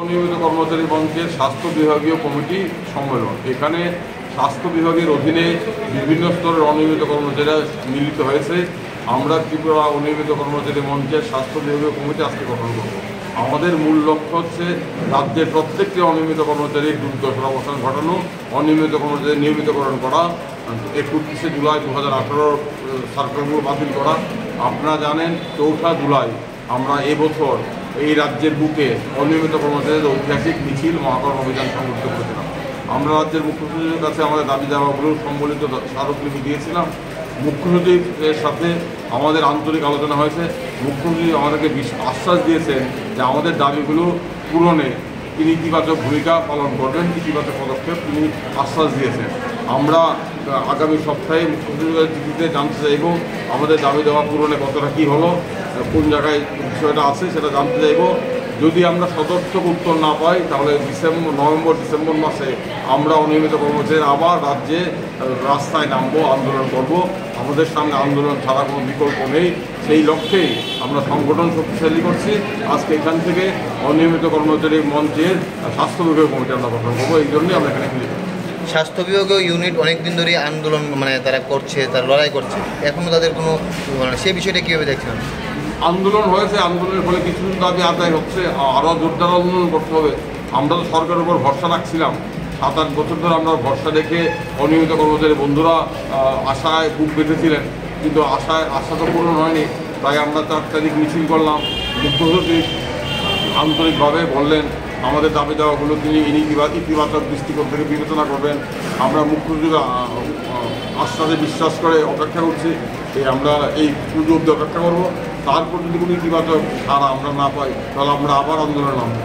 অনিয়মিত কর্মচারী মঞ্চের স্বাস্থ্য বিভাগীয় কমিটি সম্মেলন। এখানে স্বাস্থ্য বিভাগের অধীনে বিভিন্ন স্তরের অনিয়মিত কর্মচারীরা মিলিত হয়েছে। আমরা ত্রিপুরা অনিয়মিত কর্মচারী মঞ্চের স্বাস্থ্য বিভাগীয় কমিটি আজকে গঠন করব। আমাদের মূল লক্ষ্য হচ্ছে রাজ্যের প্রত্যেকটি অনিয়মিত কর্মচারীর দুর্দশার অবসান ঘটানো, অনিয়মিত কর্মচারী নিয়মিতকরণ করা, 31শে জুলাই 2018 সার্কুলারগুলো বাতিল করা। আপনারা জানেন 4 জুলাই আমরা এবছর এই রাজ্যের বুকে অনিয়মিত কর্মচারীদের ঐতিহাসিক মিছিল মহাকরণ অভিযান সংগঠিত করেছিলাম। আমরা রাজ্যের মুখ্য সচিবের কাছে আমাদের দাবি দাওয়াগুলো সম্বলিত স্মারকলিপি দিয়েছিলাম। মুখ্য সচিবের সাথে আমাদের আন্তরিক আলোচনা হয়েছে। মুখ্য সচিব আমাদেরকে আশ্বাস দিয়েছেন যে আমাদের দাবিগুলো পূরণে তিনি ইতিবাচক ভূমিকা পালন করবেন, ইতিবাচক পদক্ষেপ তিনি আশ্বাস দিয়েছেন। আমরা আগামী সপ্তাহে মুখ্য সচিবের চিঠিতে জানতে চাইব আমাদের দাবি দেওয়া পূরণে কতটা কী হলো, কোন জায়গায় বিষয়টা আছে সেটা জানতে চাইব। যদি আমরা সদর্থক উত্তর না পাই তাহলে নভেম্বর ডিসেম্বর মাসে আমরা অনিয়মিত কর্মচারীরা আবার রাজ্যে রাস্তায় নামবো, আন্দোলন করব। আমাদের সামনে আন্দোলন ছাড়া কোনো বিকল্প নেই। সেই লক্ষ্যেই আমরা সংগঠন শক্তিশালী করছি। আজকে এখান থেকে অনিয়মিত কর্মচারী মঞ্চের স্বাস্থ্য বিভাগীয় কমিটি আমরা গঠন করবো। এই জন্যই আমরা এখানে ফিরে স্বাস্থ্য বিভাগীয় ইউনিট অনেকদিন ধরে আন্দোলন তারা করছে, তারা লড়াই করছে, এখনও তাদের কোনো সেই বিষয়টা কীভাবে দেখছেন? আন্দোলন হয়েছে, আন্দোলনের ফলে কিছু দাবি আদায় হচ্ছে, আরও জোরদার আন্দোলন করতে হবে। আমরা তো সরকারের উপর ভরসা রাখছিলাম, 7-8 বছর ধরে আমরা ভরসা রেখে অনিয়মিত কর্মচারী বন্ধুরা আশায় বুক বেঁধেছিলেন, কিন্তু আশা তো পূরণ হয়নি। তাই আমরা 4 তারিখ মিছিল করলাম। মুখ্য সচিব আন্তরিকভাবে বললেন আমাদের দাবি দেওয়াগুলো তিনি ইতিবাচক দৃষ্টিকোণ থেকে বিবেচনা করবেন। আমরা মুখ্য সচিব আশ্বাসে বিশ্বাস করে অপেক্ষা করছি। আমরা এই পুজো অব্দি অপেক্ষা করবো। তারপর যদি কোনো ইতিবাচক সাড়া আমরা না পাই তাহলে আমরা আবার আন্দোলনে নামব।